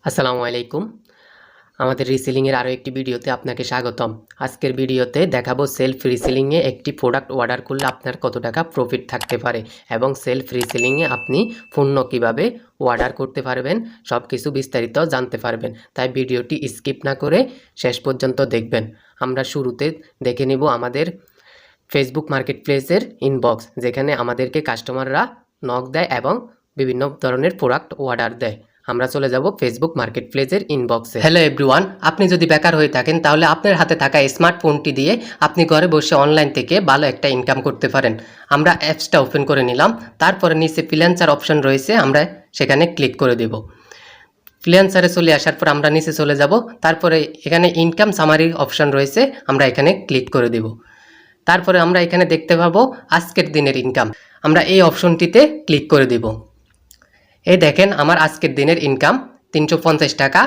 আসসালামু আলাইকুম। আমাদের রিসেলিংয়ের আরও একটি ভিডিওতে আপনাকে স্বাগতম। আজকের ভিডিওতে দেখাবো সেলফ রিসেলিংয়ে একটি প্রোডাক্ট অর্ডার করলে আপনার কত টাকা প্রফিট থাকতে পারে এবং সেলফ রিসেলিংয়ে আপনি পণ্য কীভাবে অর্ডার করতে পারবেন সব কিছু বিস্তারিত জানতে পারবেন। তাই ভিডিওটি স্কিপ না করে শেষ পর্যন্ত দেখবেন। আমরা শুরুতে দেখে নেব আমাদের ফেসবুক মার্কেটপ্লেসের ইনবক্স, যেখানে আমাদেরকে কাস্টমাররা নক দেয় এবং বিভিন্ন ধরনের প্রোডাক্ট অর্ডার দেয়। আমরা চলে যাব ফেসবুক মার্কেটপ্লেসের ইনবক্সে। হ্যালো এভরিওয়ান, আপনি যদি বেকার হয়ে থাকেন তাহলে আপনার হাতে থাকা স্মার্টফোনটি দিয়ে আপনি ঘরে বসে অনলাইন থেকে ভালো একটা ইনকাম করতে পারেন। আমরা অ্যাপসটা ওপেন করে নিলাম, তারপরে নিচে ফ্রিল্যান্সার অপশন রয়েছে, আমরা সেখানে ক্লিক করে দেব। ফ্রিল্যান্সারে চলে আসার পর আমরা নিচে চলে যাব, তারপরে এখানে ইনকাম সামারি অপশন রয়েছে, আমরা এখানে ক্লিক করে দেব। তারপরে আমরা এখানে দেখতে পাবো আজকের দিনের ইনকাম, আমরা এই অপশনটিতে ক্লিক করে দেব। এই দেখেন আমার আজকের দিনের ইনকাম 350 টাকা।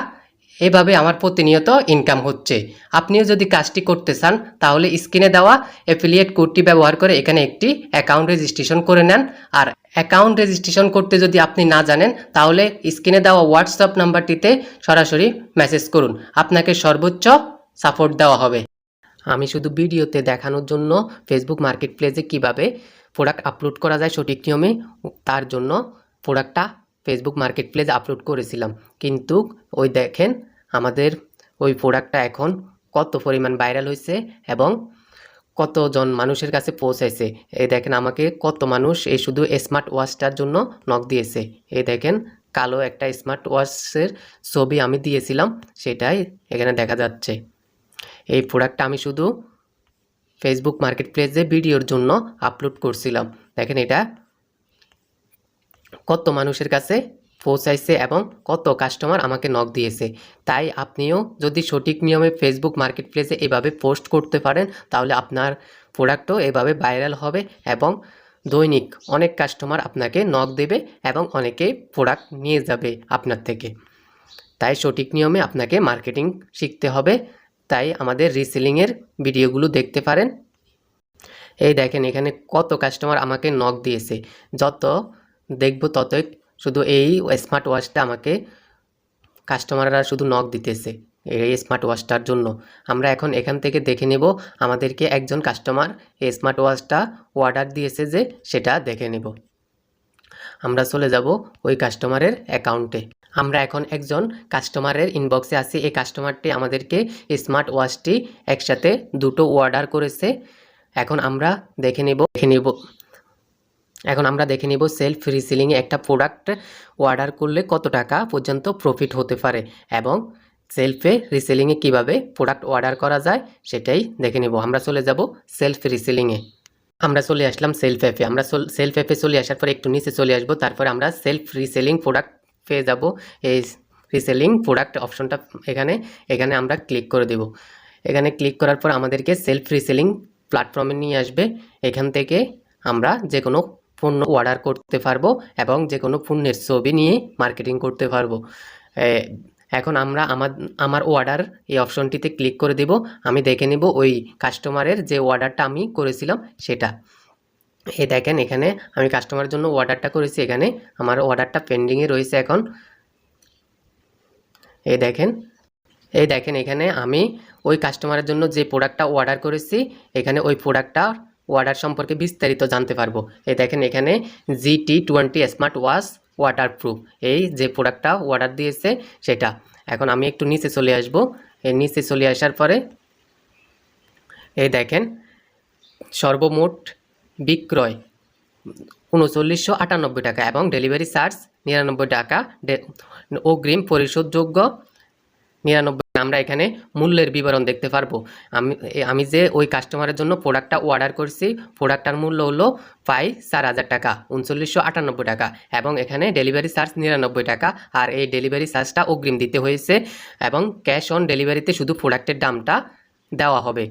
এভাবে আমার প্রতিনিয়ত ইনকাম হচ্ছে। আপনিও যদি কাজটি করতে চান তাহলে স্ক্রিনে দেওয়া অ্যাফিলিয়েট কোডটি ব্যবহার করে এখানে একটি অ্যাকাউন্ট রেজিস্ট্রেশন করে নেন। আর অ্যাকাউন্ট রেজিস্ট্রেশন করতে যদি আপনি না জানেন তাহলে স্ক্রিনে দেওয়া হোয়াটসঅ্যাপ নাম্বারটিতে সরাসরি মেসেজ করুন, আপনাকে সর্বোচ্চ সাপোর্ট দেওয়া হবে। আমি শুধু ভিডিওতে দেখানোর জন্য ফেসবুক মার্কেটপ্লেসে কিভাবে প্রোডাক্ট আপলোড করা যায় সঠিক নিয়মে, তার জন্য প্রোডাক্টটা ফেসবুক মার্কেটপ্লেসে আপলোড করেছিলাম। কিন্তু ওই দেখেন আমাদের ওই প্রোডাক্টটা এখন কত পরিমাণ ভাইরাল হয়েছে এবং কতজন মানুষের কাছে পৌঁছাইছে। এই দেখেন আমাকে কত মানুষ এই শুধু স্মার্ট ওয়াচটার জন্য নক দিয়েছে। এই দেখেন কালো একটা স্মার্ট ওয়াচের ছবি আমি দিয়েছিলাম, সেটাই এখানে দেখা যাচ্ছে। এই প্রোডাক্টটা আমি শুধু ফেসবুক মার্কেটপ্লেসে ভিডিওর জন্য আপলোড করছিলাম। দেখেন এটা কত মানুষের কাছে পৌঁছাইছে এবং কত কাস্টমার আমাকে নক দিয়েছে। তাই আপনিও যদি সঠিক নিয়মে ফেসবুক মার্কেটপ্লেসে এভাবে পোস্ট করতে পারেন তাহলে আপনার প্রোডাক্টও এভাবে ভাইরাল হবে এবং দৈনিক অনেক কাস্টমার আপনাকে নক দেবে এবং অনেকে প্রোডাক্ট নিয়ে যাবে আপনার থেকে। তাই সঠিক নিয়মে আপনাকে মার্কেটিং শিখতে হবে। তাই আমাদের রিসেলিংয়ের ভিডিওগুলো দেখতে পারেন। এই দেখেন এখানে কত কাস্টমার আমাকে নক দিয়েছে, যত দেখব ততই শুধু এই স্মার্ট ওয়াচটা আমাকে কাস্টমাররা শুধু নক দিতেছে এই স্মার্ট ওয়াচটার জন্য। আমরা এখন এখান থেকে দেখে নেব আমাদেরকে একজন কাস্টমার এই স্মার্ট ওয়াচটা অর্ডার দিয়েছে যে, সেটা দেখে নেব। আমরা চলে যাব ওই কাস্টমারের অ্যাকাউন্টে। আমরা এখন একজন কাস্টমারের ইনবক্সে আছি। এই কাস্টমারটি আমাদেরকে স্মার্ট ওয়াচটি একসাথে দুটো অর্ডার করেছে। এখন আমরা দেখে নেব সেলফ রিসেলিংয়ে একটা প্রোডাক্ট অর্ডার করলে কত টাকা পর্যন্ত প্রফিট হতে পারে এবং সেলফে রিসেলিংয়ে কিভাবে প্রোডাক্ট অর্ডার করা যায় সেটাই দেখে নেব। আমরা চলে যাব সেলফ রিসেলিংয়ে। আমরা চলে আসলাম সেলফ অ্যাপে। আমরা সেলফ অ্যাপে চলে আসার পর একটু নিচে চলে আসবো, তারপরে আমরা সেলফ রিসেলিং প্রোডাক্ট পেয়ে যাব। এই রিসেলিং প্রোডাক্ট অপশনটা এখানে আমরা ক্লিক করে দেব। এখানে ক্লিক করার পর আমাদেরকে সেলফ রিসেলিং প্ল্যাটফর্মে নিয়ে আসবে। এখান থেকে আমরা যে কোনো পণ্য অর্ডার করতে পারবো এবং যে কোনো পণ্যের ছবি নিয়ে মার্কেটিং করতে পারবো। এখন আমরা আমার অর্ডার এই অপশনটিতে ক্লিক করে দেব। আমি দেখে নেব ওই কাস্টমারের যে অর্ডারটা আমি করেছিলাম সেটা। এই দেখেন এখানে আমি কাস্টমারের জন্য অর্ডারটা করেছি, এখানে আমার অর্ডারটা পেন্ডিংয়ে রয়েছে এখন। এই দেখেন এখানে আমি ওই কাস্টমারের জন্য যে প্রোডাক্টটা অর্ডার করেছি এখানে ওই প্রোডাক্টটা অর্ডার সম্পর্কে বিস্তারিত জানতে পারবো। এই দেখেন এখানে GT20 স্মার্ট ওয়াচ ওয়াটারপ্রুফ, এই যে প্রোডাক্টটা অর্ডার দিয়েছে সেটা। এখন আমি একটু নিচে চলে আসব। এই নিচে চলে আসার পরে এই দেখেন সর্বমোট বিক্রয় 3998 টাকা এবং ডেলিভারি চার্জ 99 টাকা, অগ্রিম পরিশোধযোগ্য 99। আমরা এখানে মূল্যের বিবরণ দেখতে পারবো। আমি যে ওই কাস্টমারের জন্য প্রোডাক্টটা অর্ডার করছি, প্রোডাক্টটার মূল্য হলো প্রায় 4000 টাকা, 3998 টাকা এবং এখানে ডেলিভারি চার্জ 99 টাকা। আর এই ডেলিভারি চার্জটা অগ্রিম দিতে হয়েছে এবং ক্যাশ অন ডেলিভারিতে শুধু প্রোডাক্টের দামটা দেওয়া হবে।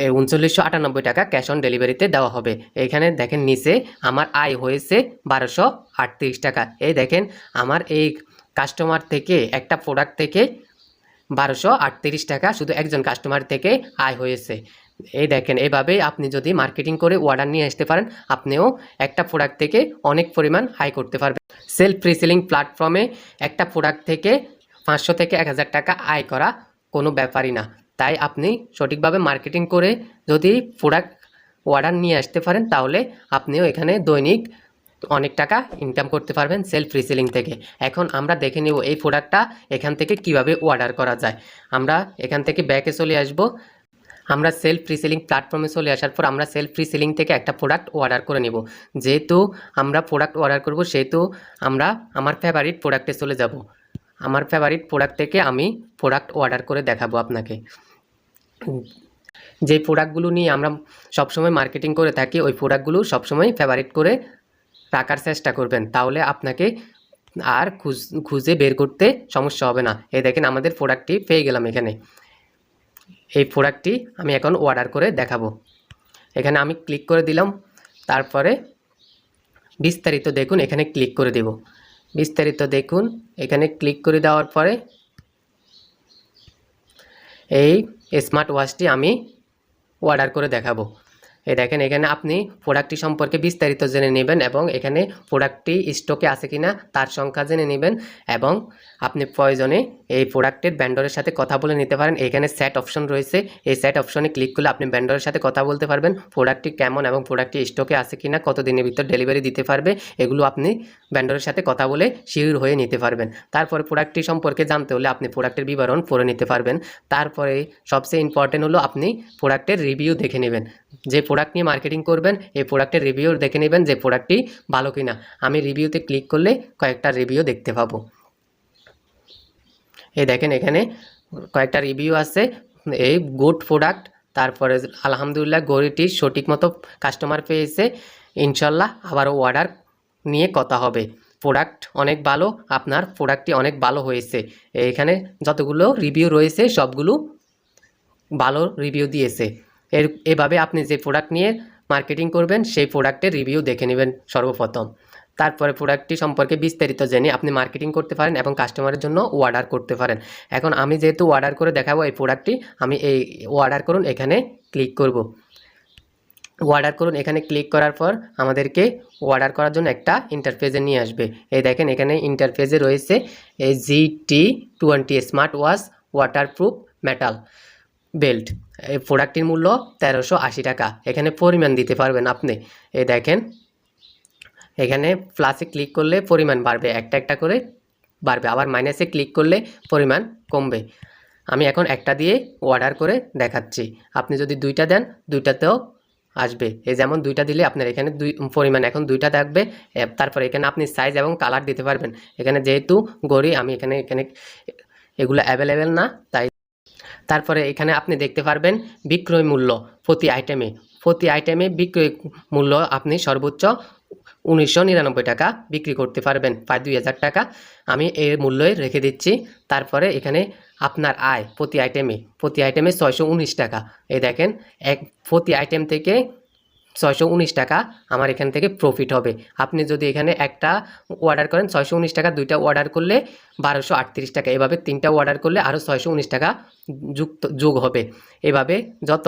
3998 টাকা ক্যাশ অন ডেলিভারিতে দেওয়া হবে। এখানে দেখেন নিচে আমার আয় হয়েছে 1238 টাকা। এই দেখেন আমার এই কাস্টমার থেকে একটা প্রোডাক্ট থেকে 1238 টাকা শুধু একজন কাস্টমার থেকে আয় হয়েছে। এই দেখেন এভাবেই আপনি যদি মার্কেটিং করে অর্ডার নিয়ে আসতে পারেন আপনিও একটা প্রোডাক্ট থেকে অনেক পরিমাণ আয় করতে পারবেন। সেলফ রিসেলিং প্ল্যাটফর্মে একটা প্রোডাক্ট থেকে 500 থেকে 1000 টাকা আয় করা কোনো ব্যাপারই না। তাই আপনি সঠিকভাবে মার্কেটিং করে যদি প্রোডাক্ট অর্ডার নিয়ে আসতে পারেন তাহলে আপনিও এখানে দৈনিক অনেক টাকা ইনকাম করতে পারবেন সেলফ রিসেলিং থেকে। এখন আমরা দেখে নেব এই প্রোডাক্টটা এখান থেকে কিভাবে অর্ডার করা যায়। আমরা এখান থেকে ব্যাকে চলে আসব। আমরা সেলফ রিসেলিং প্ল্যাটফর্মে চলে আসার পর আমরা সেলফ রিসেলিং থেকে একটা প্রোডাক্ট অর্ডার করে নেব। যেহেতু আমরা প্রোডাক্ট অর্ডার করব সেহেতু আমরা আমার ফেভারিট প্রোডাক্টে চলে যাব। আমার ফেভারিট প্রোডাক্ট থেকে আমি প্রোডাক্ট অর্ডার করে দেখাবো আপনাকে। যে প্রোডাক্টগুলো নিয়ে আমরা সবসময় মার্কেটিং করে থাকি ওই প্রোডাক্টগুলো সবসময় ফেভারিট করে রাখার চেষ্টা করবেন, তাহলে আপনাকে আর খুঁজে বের করতে সমস্যা হবে না। এই দেখেন আমাদের প্রোডাক্টটি পেয়ে গেলাম। এখানে এই প্রোডাক্টটি আমি এখন অর্ডার করে দেখাবো। এখানে আমি ক্লিক করে দিলাম, তারপরে বিস্তারিত দেখুন এখানে ক্লিক করে দেব। বিস্তারিত দেখুন এখানে ক্লিক করে দেওয়ার পরে এই স্মার্ট ওয়াচটি আমি অর্ডার করে দেখাবো। এই দেখেন এখানে আপনি প্রোডাক্টটি সম্পর্কে বিস্তারিত জেনে নেবেন এবং এখানে প্রোডাক্টটি স্টকে আছে কিনা তার সংখ্যা জেনে নেবেন এবং আপনি প্রয়োজনে এই প্রোডাক্টের ভেন্ডরের সাথে কথা বলে নিতে পারেন। এখানে সেট অপশন রয়েছে, এই সেট অপশনে ক্লিক করলে আপনি ভেন্ডরের সাথে কথা বলতে পারবেন প্রোডাক্টটি কেমন এবং প্রোডাক্টটি স্টকে আছে কিনা, কত দিনের ভিতর ডেলিভারি দিতে পারবে, এগুলো আপনি ভেন্ডরের সাথে কথা বলে শিওর হয়ে নিতে পারবেন। তারপরে প্রোডাক্টটি সম্পর্কে জানতে হলে আপনি প্রোডাক্টের বিবরণ পড়ে নিতে পারবেন। তারপরে সবচেয়ে ইম্পর্টেন্ট হলো আপনি প্রোডাক্টের রিভিউ দেখে নেবেন। যে প্রোডাক্ট নিয়ে মার্কেটিং করবেন এই প্রোডাক্টের রিভিউ দেখে নেবেন যে প্রোডাক্টটি ভালো কিনা। আমি রিভিউতে ক্লিক করলে কয়েকটা রিভিউ দেখতে পাবো। এই দেখেন এখানে কয়েকটা রিভিউ আছে। এই গুড প্রোডাক্ট, তারপরে আলহামদুলিল্লাহ গড়িটি সঠিক মতো কাস্টমার পেয়েছে, ইনশাল্লাহ আবারও অর্ডার নিয়ে কথা হবে, প্রোডাক্ট অনেক ভালো, আপনার প্রোডাক্টটি অনেক ভালো হয়েছে। এখানে যতগুলো রিভিউ রয়েছে সবগুলো ভালো রিভিউ দিয়েছে। এভাবে আপনি যে প্রোডাক্ট নিয়ে মার্কেটিং করবেন সেই প্রোডাক্টের রিভিউ দেখে নেবেন সর্বপ্রথম। তারপরে প্রোডাক্টটি সম্পর্কে বিস্তারিত জেনে আপনি মার্কেটিং করতে পারেন এবং কাস্টমারের জন্য অর্ডার করতে পারেন। এখন আমি যেহেতু অর্ডার করে দেখাবো এই প্রোডাক্টটি, আমি এই অর্ডার করুন এখানে ক্লিক করব। অর্ডার করুন এখানে ক্লিক করার পর আমাদেরকে অর্ডার করার জন্য একটা ইন্টারফেসে নিয়ে আসবে। এই দেখেন এখানে ইন্টারফেসে রয়েছে এই GT20 smart watch waterproof metal belt. এই প্রোডাক্টটির মূল্য 1380 টাকা। এখানে পরিমাণ দিতে পারবেন আপনি। এই দেখেন এখানে প্লাসে ক্লিক করলে পরিমাণ বাড়বে, একটা একটা করে বাড়বে, আবার মাইনাসে ক্লিক করলে পরিমাণ কমবে। আমি এখন একটা দিয়ে অর্ডার করে দেখাচ্ছি। আপনি যদি দুইটা দেন দুইটাতেও আসবে। এই যেমন দুইটা দিলে আপনার এখানে পরিমাণ এখন দুইটা থাকবে। তারপরে এখানে আপনি সাইজ এবং কালার দিতে পারবেন। এখানে যেহেতু গড়ি আমি এখানে এগুলো অ্যাভেলেবেল না তাই। তারপরে এখানে আপনি দেখতে পারবেন বিক্রয় মূল্য প্রতি আইটেমে বিক্রয় মূল্য আপনি সর্বোচ্চ 1999 টাকা বিক্রি করতে পারবেন, প্রায় 2000 টাকা আমি এর মূল্যই রেখে দিচ্ছি। তারপরে এখানে আপনার আয় প্রতি আইটেমে 619 টাকা। এই দেখেন প্রতি আইটেম থেকে 619 টাকা আমার এখান থেকে প্রফিট হবে। আপনি যদি এখানে একটা অর্ডার করেন 619 টাকা, দুইটা অর্ডার করলে 1238 টাকা, এভাবে তিনটা অর্ডার করলে আরও 619 টাকা যোগ হবে। এভাবে যত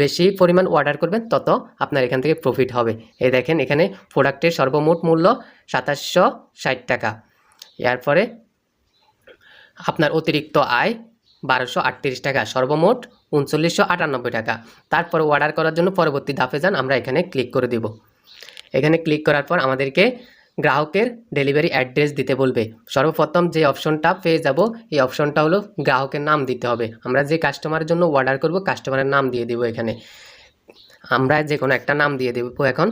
বেশি পরিমাণ অর্ডার করবেন তত আপনার এখান থেকে প্রফিট হবে। এই দেখেন এখানে প্রোডাক্টের সর্বমোট মূল্য 2760 টাকা। এরপরে আপনার অতিরিক্ত আয় 1238 টাকা, সর্বমোট 3998 টাকা। তারপর অর্ডার করার জন্য পরবর্তী ধাপে যান, আমরা এখানে ক্লিক করে দিব। এখানে ক্লিক করার পর আমাদেরকে গ্রাহকের ডেলিভারি অ্যাড্রেস দিতে বলবে। সর্বপ্রথম যে অপশনটা পেয়ে যাব এই অপশনটা হলো গ্রাহকের নাম দিতে হবে। আমরা যে কাস্টমারের জন্য অর্ডার করব কাস্টমারের নাম দিয়ে দেব। এখানে আমরা যে কোনো একটা নাম দিয়ে দেব। এখন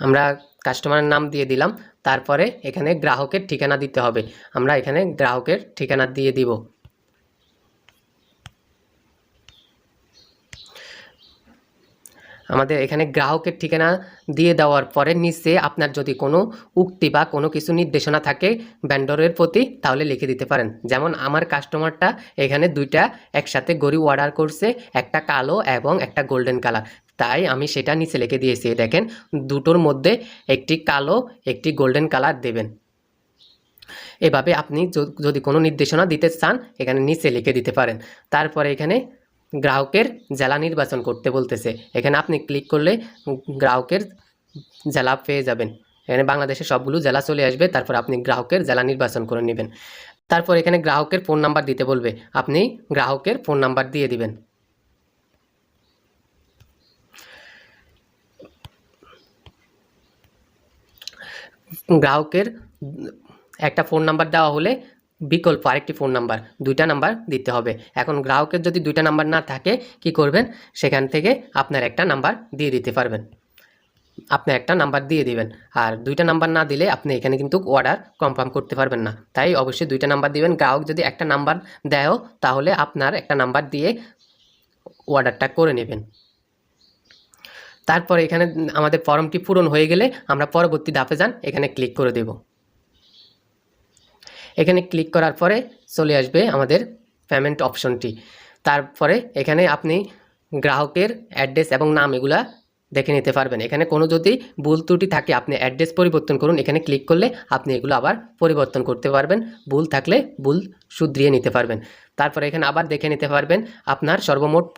আমরা কাস্টমারের নাম দিয়ে দিলাম। তারপরে এখানে গ্রাহকের ঠিকানা দিতে হবে। আমরা এখানে গ্রাহকের ঠিকানা দিয়ে দিব। আমাদের এখানে গ্রাহকের ঠিকানা দিয়ে দেওয়ার পরে নিচে আপনার যদি কোনো উক্তি বা কোনো কিছু নির্দেশনা থাকে ভেন্ডরের প্রতি তাহলে লিখে দিতে পারেন। যেমন আমার কাস্টমারটা এখানে দুইটা একসাথে গড়ি অর্ডার করছে, একটা কালো এবং একটা গোল্ডেন কালার, তাই আমি সেটা নিচে লিখে দিয়েছি। দেখেন দুটোর মধ্যে একটি কালো একটি গোল্ডেন কালার দেবেন। এভাবে আপনি যদি কোনো নির্দেশনা দিতে চান এখানে নিচে লিখে দিতে পারেন। তারপরে এখানে গ্রাহকের জেলা নির্বাচন করতে বলতেছে। এখানে আপনি ক্লিক করলে গ্রাহকের জেলা পেয়ে যাবেন। এখানে বাংলাদেশের সবগুলো জেলা চলে আসবে। তারপর আপনি গ্রাহকের জেলা নির্বাচন করে নেবেন। তারপর এখানে গ্রাহকের ফোন নাম্বার দিতে বলবে, আপনি গ্রাহকের ফোন নাম্বার দিয়ে দিবেন। গ্রাহকের একটা ফোন নাম্বার দেওয়া হলে বিকল্প আরেকটি ফোন নাম্বার, 2টা নাম্বার দিতে হবে। এখন গ্রাহকের যদি 2টা নাম্বার না থাকে কি করবেন, সেখান থেকে আপনার একটা নাম্বার দিয়ে দিতে পারবেন। আপনি একটা নাম্বার দিয়ে দিবেন। আর 2টা নাম্বার না দিলে আপনি এখানে কিন্তু অর্ডার কনফার্ম করতে পারবেন না। তাই অবশ্যই 2টা নাম্বার দিবেন। গ্রাহক যদি একটা নাম্বার দেয়ও তাহলে আপনার একটা নাম্বার দিয়ে অর্ডারটা করে নেবেন। তারপরে এখানে আমাদের ফর্মটি পূরণ হয়ে গেলে আমরা পরবর্তী ধাপে যান, এখানে ক্লিক করে দেব। এখানে ক্লিক করার পরে চলে আসবে আমাদের পেমেন্ট অপশনটি। তারপরে এখানে আপনি গ্রাহকের অ্যাড্রেস এবং নাম এগুলা দেখে নিতে পারবেন। এখানে কোনো যদি ভুল ত্রুটি থাকে আপনি অ্যাড্রেস পরিবর্তন করুন, এখানে ক্লিক করলে আপনি এগুলো আবার পরিবর্তন করতে পারবেন। ভুল থাকলে ভুল শুধরিয়ে নিতে পারবেন। তারপরে এখানে আবার দেখে নিতে পারবেন আপনার সর্বমোট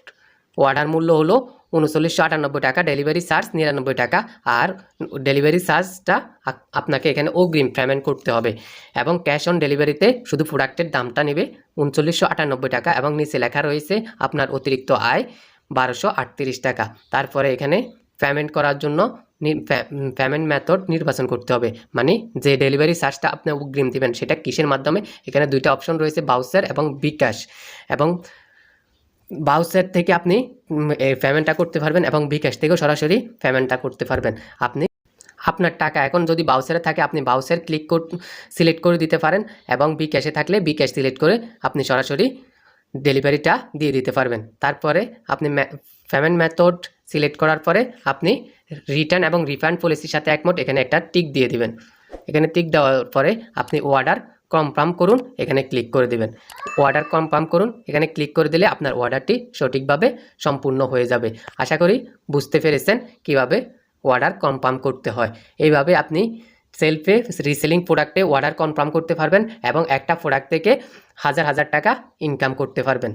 অর্ডার মূল্য হলো 3998 টাকা, ডেলিভারি চার্জ 99 টাকা। আর ডেলিভারি চার্জটা আপনাকে এখানে অগ্রিম পেমেন্ট করতে হবে এবং ক্যাশ অন ডেলিভারিতে শুধু প্রোডাক্টের দামটা নেবে 3998 টাকা এবং নিচে লেখা রয়েছে আপনার অতিরিক্ত আয় 1238 টাকা। তারপরে এখানে পেমেন্ট করার জন্য পেমেন্ট মেথড নির্বাচন করতে হবে, মানে যে ডেলিভারি চার্জটা আপনি অগ্রিম দেবেন সেটা কিসের মাধ্যমে। এখানে 2টা অপশন রয়েছে, ভাউচার এবং বিকাশ। এবং ভাউচার থেকে আপনি পেমেন্টটা করতে পারবেন এবং বিকাশ থেকেও সরাসরি পেমেন্টটা করতে পারবেন। আপনি আপনার টাকা এখন যদি ভাউচারে থাকে আপনি ভাউচার সিলেক্ট করে দিতে পারেন এবং বিকাশে থাকলে বিকাশ সিলেক্ট করে আপনি সরাসরি ডেলিভারিটা দিয়ে দিতে পারবেন। তারপরে আপনি পেমেন্ট মেথড সিলেক্ট করার পরে আপনি রিটার্ন এবং রিফান্ড পলিসির সাথে একমত, এখানে একটা টিক দিয়ে দিবেন। এখানে টিক দেওয়ার পরে আপনি অর্ডার কনফার্ম করুন, এখানে ক্লিক করে দিবেন। অর্ডার কনফার্ম করুন, এখানে ক্লিক করে দিলে আপনার অর্ডারটি সঠিকভাবে সম্পূর্ণ হয়ে যাবে। আশা করি বুঝতে পেরেছেন কিভাবে অর্ডার কনফার্ম করতে হয়। এইভাবে আপনি সেলফে রিসেলিং প্রোডাক্টে অর্ডার কনফার্ম করতে পারবেন এবং একটা প্রোডাক্ট থেকে হাজার হাজার টাকা ইনকাম করতে পারবেন।